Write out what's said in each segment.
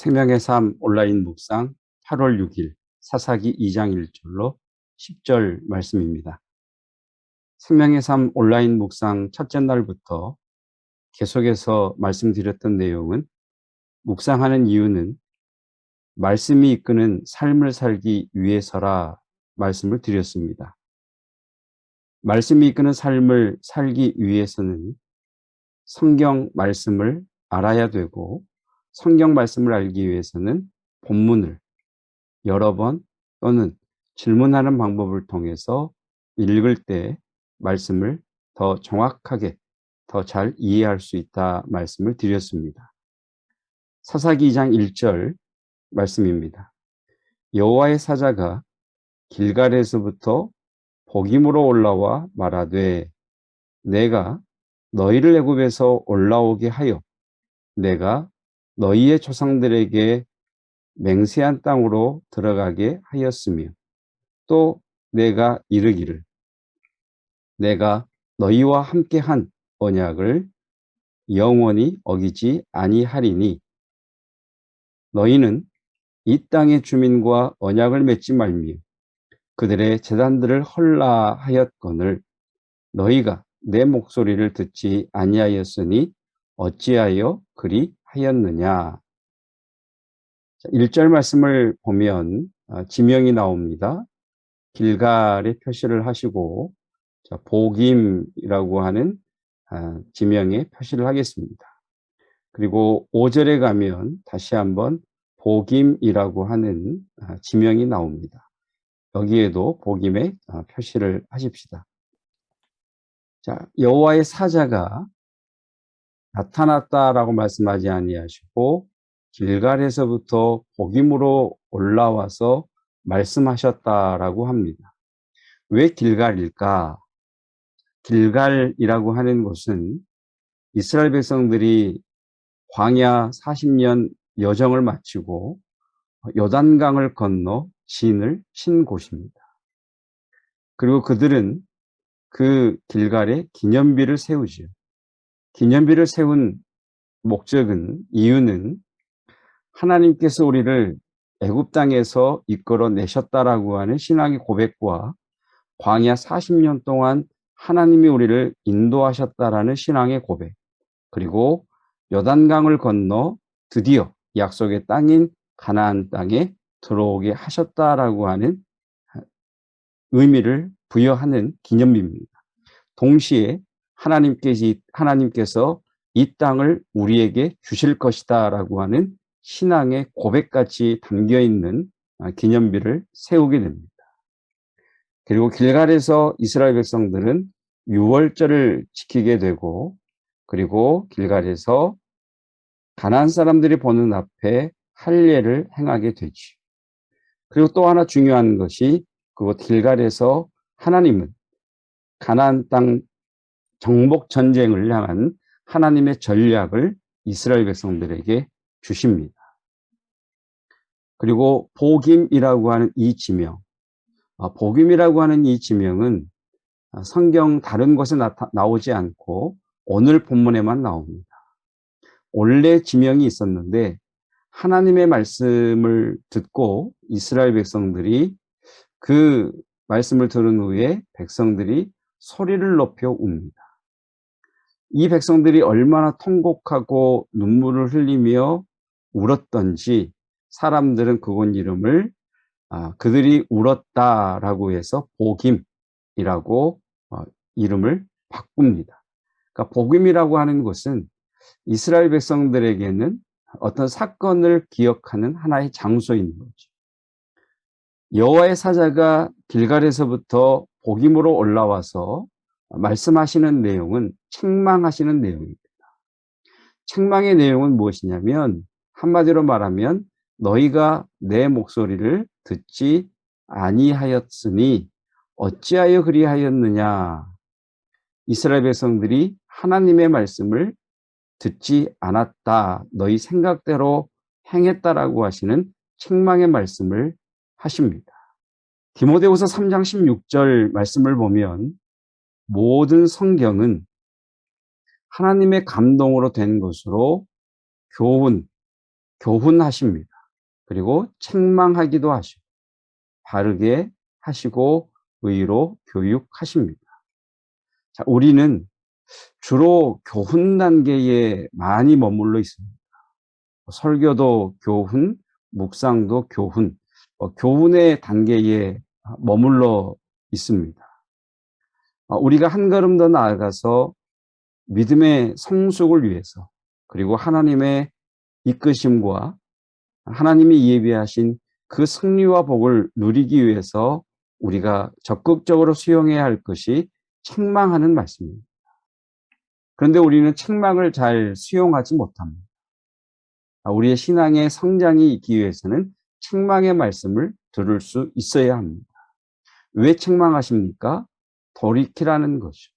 생명의 삶 온라인 묵상 8월 6일 사사기 2장 1절로 10절 말씀입니다. 생명의 삶 온라인 묵상 첫째 날부터 계속해서 말씀드렸던 내용은 묵상하는 이유는 말씀이 이끄는 삶을 살기 위해서라 말씀을 드렸습니다. 말씀이 이끄는 삶을 살기 위해서는 성경 말씀을 알아야 되고 성경 말씀을 알기 위해서는 본문을 여러 번 또는 질문하는 방법을 통해서 읽을 때 말씀을 더 정확하게 더 잘 이해할 수 있다 말씀을 드렸습니다. 사사기 2장 1절 말씀입니다. 여호와의 사자가 길갈에서부터 복임으로 올라와 말하되 내가 너희를 애굽에서 올라오게 하여 내가 너희의 조상들에게 맹세한 땅으로 들어가게 하였으며 또 내가 이르기를 내가 너희와 함께한 언약을 영원히 어기지 아니하리니 너희는 이 땅의 주민과 언약을 맺지 말며 그들의 제단들을 헐라하였거늘 너희가 내 목소리를 듣지 아니하였으니 어찌하여 그리 하였느냐. 1절 말씀을 보면 지명이 나옵니다. 길갈에 표시를 하시고 복임이라고 하는 지명에 표시를 하겠습니다. 그리고 5절에 가면 다시 한번 복임이라고 하는 지명이 나옵니다. 여기에도 복임에 표시를 하십시다. 자, 여호와의 사자가 나타났다라고 말씀하지 아니하시고 길갈에서부터 복임으로 올라와서 말씀하셨다라고 합니다. 왜 길갈일까? 길갈이라고 하는 곳은 이스라엘 백성들이 광야 40년 여정을 마치고 요단강을 건너 진을 친 곳입니다. 그리고 그들은 그 길갈에 기념비를 세우죠. 기념비를 세운 이유는 하나님께서 우리를 애굽 땅에서 이끌어 내셨다라고 하는 신앙의 고백과 광야 40년 동안 하나님이 우리를 인도하셨다라는 신앙의 고백, 그리고 요단강을 건너 드디어 약속의 땅인 가나안 땅에 들어오게 하셨다라고 하는 의미를 부여하는 기념비입니다. 동시에 하나님께서 이 땅을 우리에게 주실 것이다라고 하는 신앙의 고백같이 담겨있는 기념비를 세우게 됩니다. 그리고 길갈에서 이스라엘 백성들은 유월절을 지키게 되고 그리고 길갈에서 가나안 사람들이 보는 앞에 할례를 행하게 되죠. 그리고 또 하나 중요한 것이 그곳 길갈에서 하나님은 가나안 땅 정복 전쟁을 향한 하나님의 전략을 이스라엘 백성들에게 주십니다. 그리고 복임이라고 하는 이 지명, 복임이라고 하는 이 지명은 성경 다른 곳에 나오지 않고 오늘 본문에만 나옵니다. 원래 지명이 있었는데 하나님의 말씀을 듣고 이스라엘 백성들이 그 말씀을 들은 후에 백성들이 소리를 높여 웁니다. 이 백성들이 얼마나 통곡하고 눈물을 흘리며 울었던지 사람들은 그곳 이름을 그들이 울었다라고 해서 복임이라고 이름을 바꿉니다. 그러니까 복임이라고 하는 것은 이스라엘 백성들에게는 어떤 사건을 기억하는 하나의 장소인 거죠. 여호와의 사자가 길갈에서부터 복임으로 올라와서 말씀하시는 내용은 책망하시는 내용입니다. 책망의 내용은 무엇이냐면 한마디로 말하면 너희가 내 목소리를 듣지 아니하였으니 어찌하여 그리하였느냐. 이스라엘 백성들이 하나님의 말씀을 듣지 않았다. 너희 생각대로 행했다라고 하시는 책망의 말씀을 하십니다. 디모데후서 3장 16절 말씀을 보면 모든 성경은 하나님의 감동으로 된 것으로 교훈, 교훈하십니다. 그리고 책망하기도 하시고 바르게 하시고 의로 교육하십니다. 자, 우리는 주로 교훈 단계에 많이 머물러 있습니다. 설교도 교훈, 묵상도 교훈, 교훈의 단계에 머물러 있습니다. 우리가 한 걸음 더 나아가서 믿음의 성숙을 위해서, 그리고 하나님의 이끄심과 하나님이 예비하신 그 승리와 복을 누리기 위해서 우리가 적극적으로 수용해야 할 것이 책망하는 말씀입니다. 그런데 우리는 책망을 잘 수용하지 못합니다. 우리의 신앙의 성장이 있기 위해서는 책망의 말씀을 들을 수 있어야 합니다. 왜 책망하십니까? 돌이키라는 거죠.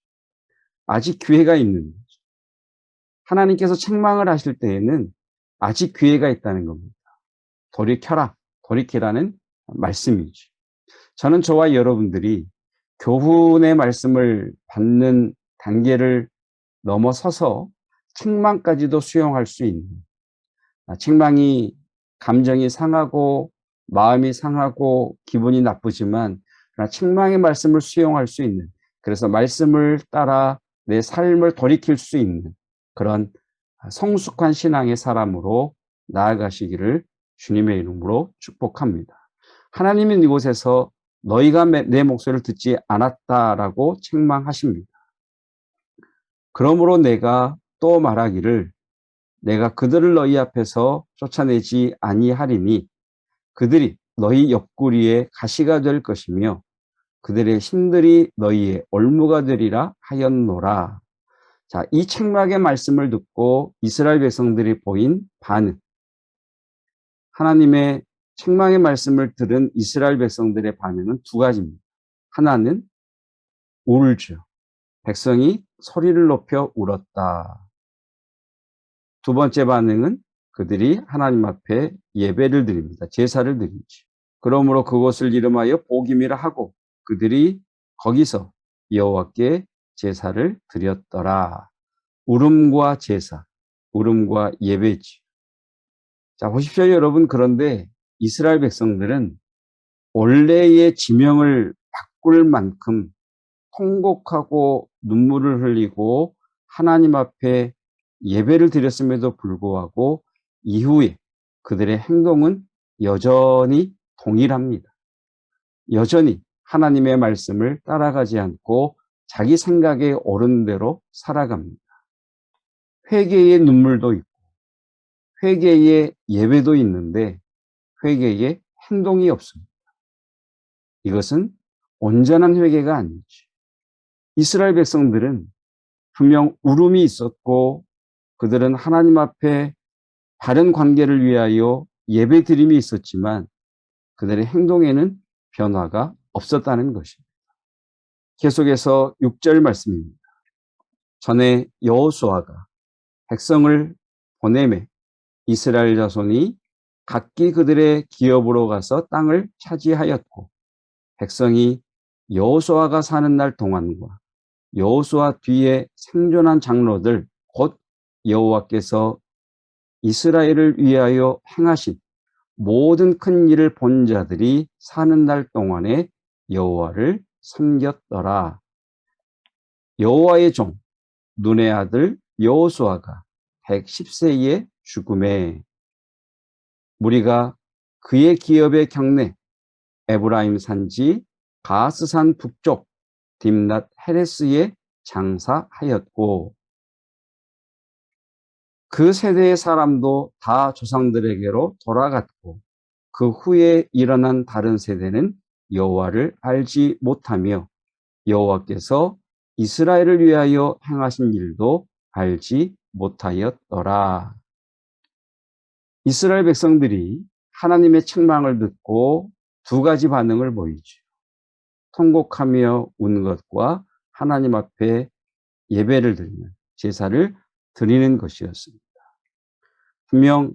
아직 기회가 있는 거죠. 하나님께서 책망을 하실 때에는 아직 기회가 있다는 겁니다. 돌이켜라, 돌이키라는 말씀이죠. 저는 저와 여러분들이 교훈의 말씀을 받는 단계를 넘어서서 책망까지도 수용할 수 있는, 책망이 감정이 상하고 마음이 상하고 기분이 나쁘지만 책망의 말씀을 수용할 수 있는, 그래서 말씀을 따라 내 삶을 돌이킬 수 있는 그런 성숙한 신앙의 사람으로 나아가시기를 주님의 이름으로 축복합니다. 하나님은 이곳에서 너희가 내 목소리를 듣지 않았다라고 책망하십니다. 그러므로 내가 또 말하기를 내가 그들을 너희 앞에서 쫓아내지 아니하리니 그들이 너희 옆구리에 가시가 될 것이며 그들의 힘들이 너희의 올무가 되리라 하였노라. 자, 이 책망의 말씀을 듣고 이스라엘 백성들이 보인 반응, 하나님의 책망의 말씀을 들은 이스라엘 백성들의 반응은 두 가지입니다. 하나는 울죠. 백성이 소리를 높여 울었다. 두 번째 반응은 그들이 하나님 앞에 예배를 드립니다. 제사를 드리지. 그러므로 그곳을 이름하여 복임이라 하고 그들이 거기서 여호와께 제사를 드렸더라. 울음과 제사, 울음과 예배지. 자, 보십시오, 여러분. 그런데 이스라엘 백성들은 원래의 지명을 바꿀 만큼 통곡하고 눈물을 흘리고 하나님 앞에 예배를 드렸음에도 불구하고 이후에 그들의 행동은 여전히 동일합니다. 여전히 하나님의 말씀을 따라가지 않고 자기 생각에 옳은 대로 살아갑니다. 회개의 눈물도 있고 회개의 예배도 있는데 회개의 행동이 없습니다. 이것은 온전한 회개가 아니지. 이스라엘 백성들은 분명 울음이 있었고 그들은 하나님 앞에 바른 관계를 위하여 예배드림이 있었지만 그들의 행동에는 변화가 없었다는 것입니다. 계속해서 6절 말씀입니다. 전에 여호수아가 백성을 보내매 이스라엘 자손이 각기 그들의 기업으로 가서 땅을 차지하였고 백성이 여호수아가 사는 날 동안과 여호수아 뒤에 생존한 장로들 곧 여호와께서 이스라엘을 위하여 행하신 모든 큰 일을 본 자들이 사는 날 동안에 여호와를 섬겼더라. 여호와의 종 눈의 아들 여호수아가 110세에 죽음에 무리가 그의 기업의 경내 에브라임 산지 가스산 북쪽 딥낫 헤레스에 장사하였고 그 세대의 사람도 다 조상들에게로 돌아갔고 그 후에 일어난 다른 세대는 여호와를 알지 못하며 여호와께서 이스라엘을 위하여 행하신 일도 알지 못하였더라. 이스라엘 백성들이 하나님의 책망을 듣고 두 가지 반응을 보이죠. 통곡하며 우는 것과 하나님 앞에 예배를 드리는, 제사를 드리는 것이었습니다. 분명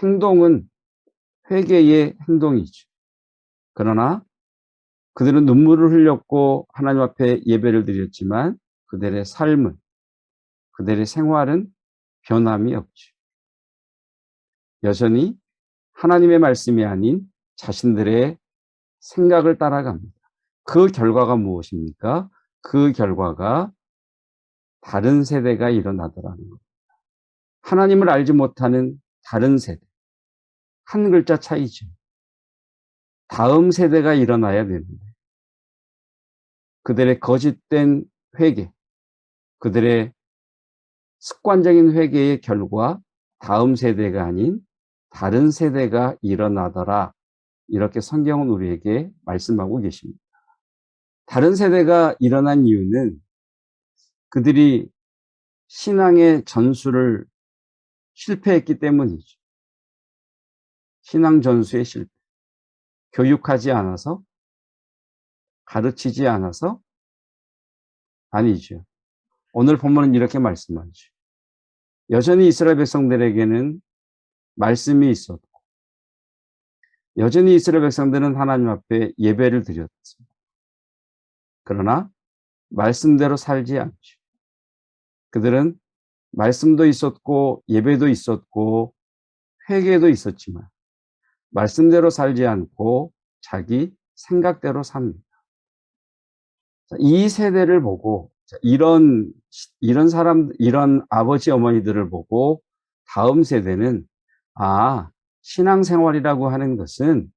행동은 회개의 행동이죠. 그러나 그들은 눈물을 흘렸고 하나님 앞에 예배를 드렸지만 그들의 삶은, 그들의 생활은 변함이 없죠. 여전히 하나님의 말씀이 아닌 자신들의 생각을 따라갑니다. 그 결과가 무엇입니까? 그 결과가 다른 세대가 일어나더라는 겁니다. 하나님을 알지 못하는 다른 세대. 한 글자 차이죠. 다음 세대가 일어나야 되는데 그들의 거짓된 회개, 그들의 습관적인 회개의 결과 다음 세대가 아닌 다른 세대가 일어나더라. 이렇게 성경은 우리에게 말씀하고 계십니다. 다른 세대가 일어난 이유는 그들이 신앙의 전수를 실패했기 때문이죠. 신앙 전수의 실패. 교육하지 않아서? 가르치지 않아서? 아니죠. 오늘 본문은 이렇게 말씀하죠. 여전히 이스라엘 백성들에게는 말씀이 있었고, 여전히 이스라엘 백성들은 하나님 앞에 예배를 드렸습니다. 그러나 말씀대로 살지 않죠. 그들은 말씀도 있었고 예배도 있었고 회개도 있었지만 말씀대로 살지 않고 자기 생각대로 삽니다. 이 세대를 보고 이런 이런 아버지 어머니들을 보고 다음 세대는 신앙생활이라고 하는 것은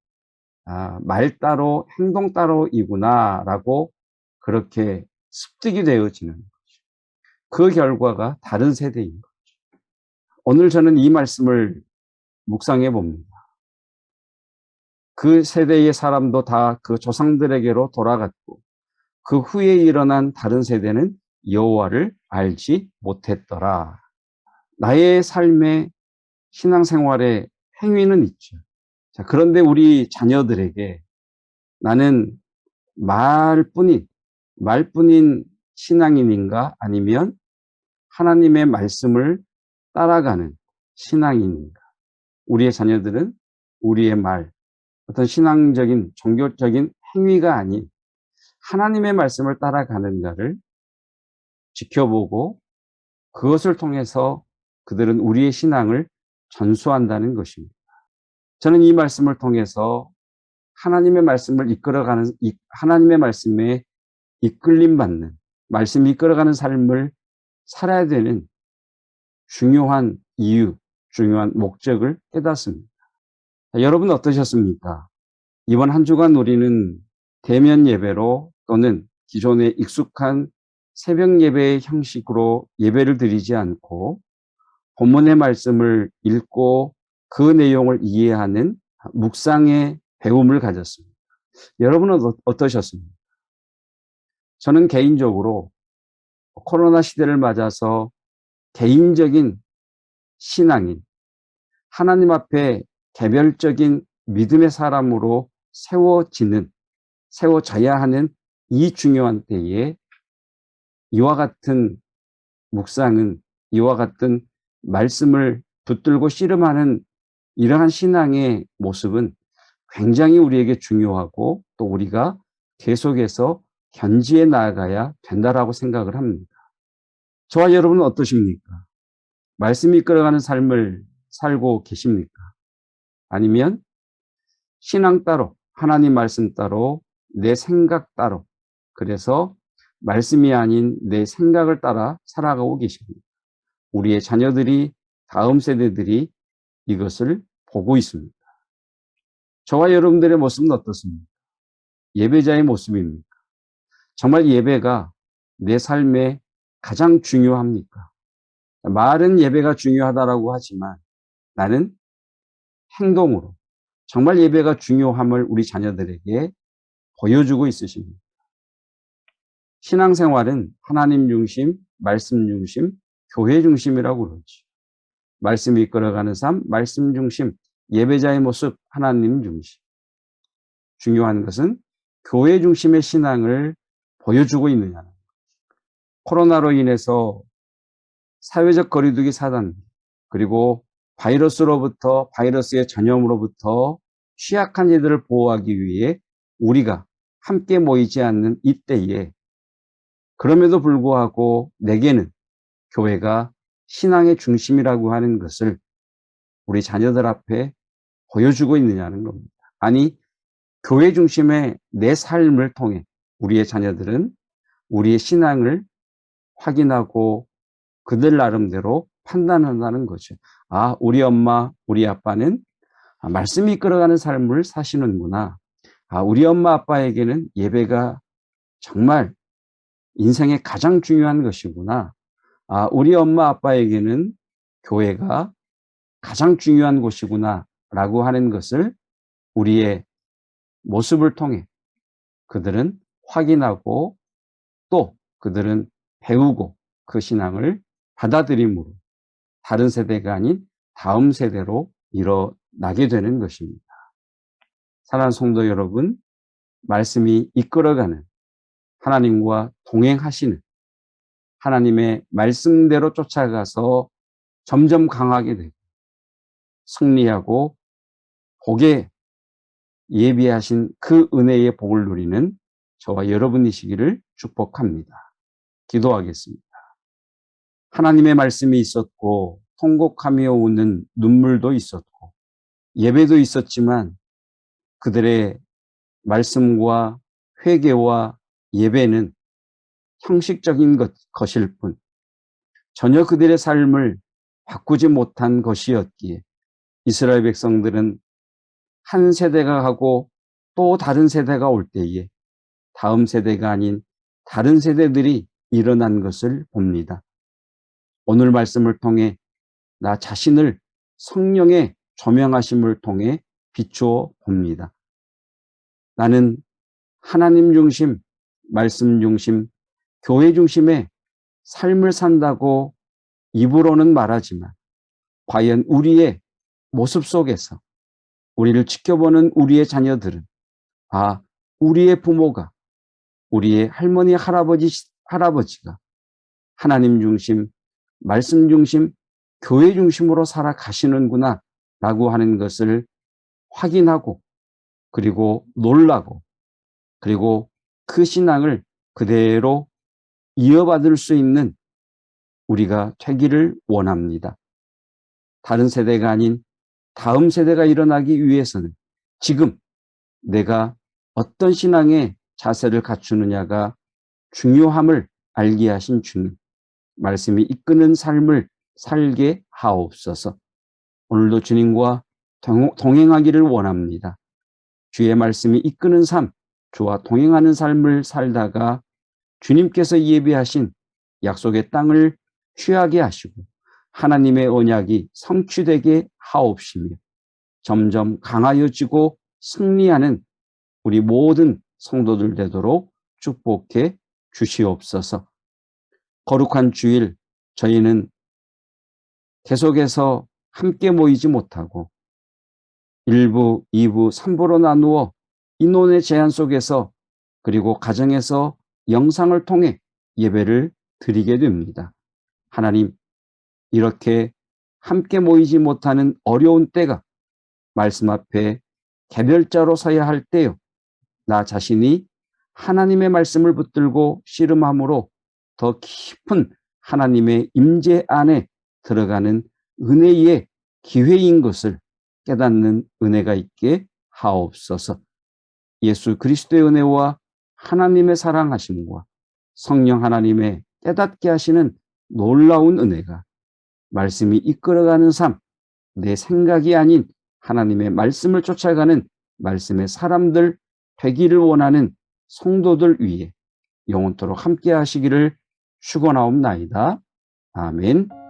말 따로 행동 따로이구나라고 그렇게 습득이 되어지는 거죠. 그 결과가 다른 세대인 거죠. 오늘 저는 이 말씀을 묵상해 봅니다. 그 세대의 사람도 다 그 조상들에게로 돌아갔고 그 후에 일어난 다른 세대는 여호와를 알지 못했더라. 나의 삶의 신앙생활의 행위는 있죠. 자, 그런데 우리 자녀들에게 나는 말뿐인 신앙인인가 아니면 하나님의 말씀을 따라가는 신앙인인가? 우리의 자녀들은 우리의 말, 어떤 신앙적인 종교적인 행위가 아닌 하나님의 말씀을 따라가는가를 지켜보고 그것을 통해서 그들은 우리의 신앙을 전수한다는 것입니다. 저는 이 말씀을 통해서 하나님의 말씀을 하나님의 말씀에 이끌림 받는, 말씀이 이끌어가는 삶을 살아야 되는 중요한 이유, 중요한 목적을 깨닫습니다. 여러분 어떠셨습니까? 이번 한 주간 우리는 대면 예배로 또는 기존의 익숙한 새벽 예배의 형식으로 예배를 드리지 않고 본문의 말씀을 읽고 그 내용을 이해하는 묵상의 배움을 가졌습니다. 여러분은 어떠셨습니까? 저는 개인적으로 코로나 시대를 맞아서 개인적인 신앙인, 하나님 앞에 개별적인 믿음의 사람으로 세워져야 하는 이 중요한 때에 이와 같은 묵상은, 이와 같은 말씀을 붙들고 씨름하는 이러한 신앙의 모습은 굉장히 우리에게 중요하고 또 우리가 계속해서 견지해 나아가야 된다라고 생각을 합니다. 저와 여러분은 어떠십니까? 말씀이 이끌어가는 삶을 살고 계십니까? 아니면 신앙 따로, 하나님 말씀 따로, 내 생각 따로, 그래서 말씀이 아닌 내 생각을 따라 살아가고 계십니다. 우리의 자녀들이, 다음 세대들이 이것을 보고 있습니다. 저와 여러분들의 모습은 어떻습니까? 예배자의 모습입니까? 정말 예배가 내 삶에 가장 중요합니까? 말은 예배가 중요하다라고 하지만 나는 행동으로 정말 예배가 중요함을 우리 자녀들에게 보여주고 있으십니다. 신앙생활은 하나님 중심, 말씀 중심, 교회 중심이라고 그러죠. 말씀이 이끌어가는 삶, 말씀 중심, 예배자의 모습, 하나님 중심. 중요한 것은 교회 중심의 신앙을 보여주고 있느냐는 거죠. 코로나로 인해서 사회적 거리두기 사단, 그리고 바이러스의 전염으로부터 취약한 이들을 보호하기 위해 우리가 함께 모이지 않는 이때에 그럼에도 불구하고 내게는 교회가 신앙의 중심이라고 하는 것을 우리 자녀들 앞에 보여주고 있느냐는 겁니다. 아니, 교회 중심의 내 삶을 통해 우리의 자녀들은 우리의 신앙을 확인하고 그들 나름대로 판단한다는 거죠. 아, 우리 엄마, 우리 아빠는 말씀이 이끌어가는 삶을 사시는구나. 아, 우리 엄마 아빠에게는 예배가 정말 인생의 가장 중요한 것이구나. 아, 우리 엄마 아빠에게는 교회가 가장 중요한 곳이구나 라고 하는 것을 우리의 모습을 통해 그들은 확인하고 또 그들은 배우고 그 신앙을 받아들임으로 다른 세대가 아닌 다음 세대로 일어나게 되는 것입니다. 사랑하는 성도 여러분, 말씀이 이끌어가는 하나님과 동행하시는 하나님의 말씀대로 쫓아가서 점점 강하게 되고 승리하고 복에 예비하신 그 은혜의 복을 누리는 저와 여러분이시기를 축복합니다. 기도하겠습니다. 하나님의 말씀이 있었고 통곡하며 우는 눈물도 있었고 예배도 있었지만 그들의 말씀과 회개와 예배는 형식적인 것일 뿐 전혀 그들의 삶을 바꾸지 못한 것이었기에 이스라엘 백성들은 한 세대가 가고 또 다른 세대가 올 때에 다음 세대가 아닌 다른 세대들이 일어난 것을 봅니다. 오늘 말씀을 통해 나 자신을 성령의 조명하심을 통해 비추어 봅니다. 나는 하나님 중심, 말씀 중심, 교회 중심의 삶을 산다고 입으로는 말하지만 과연 우리의 모습 속에서 우리를 지켜보는 우리의 자녀들은 아, 우리의 부모가 우리의 할머니, 할아버지가 하나님 중심, 말씀 중심, 교회 중심으로 살아가시는구나 라고 하는 것을 확인하고 그리고 놀라고 그리고 그 신앙을 그대로 이어받을 수 있는 우리가 되기를 원합니다. 다른 세대가 아닌 다음 세대가 일어나기 위해서는 지금 내가 어떤 신앙의 자세를 갖추느냐가 중요함을 알게 하신 주님, 말씀이 이끄는 삶을 살게 하옵소서. 오늘도 주님과 동행하기를 원합니다. 주의 말씀이 이끄는 삶, 주와 동행하는 삶을 살다가 주님께서 예비하신 약속의 땅을 취하게 하시고 하나님의 언약이 성취되게 하옵시며 점점 강하여지고 승리하는 우리 모든 성도들 되도록 축복해 주시옵소서. 거룩한 주일 저희는 계속해서 함께 모이지 못하고 1부, 2부, 3부로 나누어 인원의 제한 속에서 그리고 가정에서 영상을 통해 예배를 드리게 됩니다. 하나님, 이렇게 함께 모이지 못하는 어려운 때가 말씀 앞에 개별자로 서야 할 때요. 나 자신이 하나님의 말씀을 붙들고 씨름함으로 더 깊은 하나님의 임재 안에 들어가는 은혜의 기회인 것을 깨닫는 은혜가 있게 하옵소서. 예수 그리스도의 은혜와 하나님의 사랑하심과 성령 하나님의 깨닫게 하시는 놀라운 은혜가 말씀이 이끌어가는 삶, 내 생각이 아닌 하나님의 말씀을 쫓아가는 말씀의 사람들 되기를 원하는 성도들 위해 영원토록 함께 하시기를 축원하옵나이다. 아멘.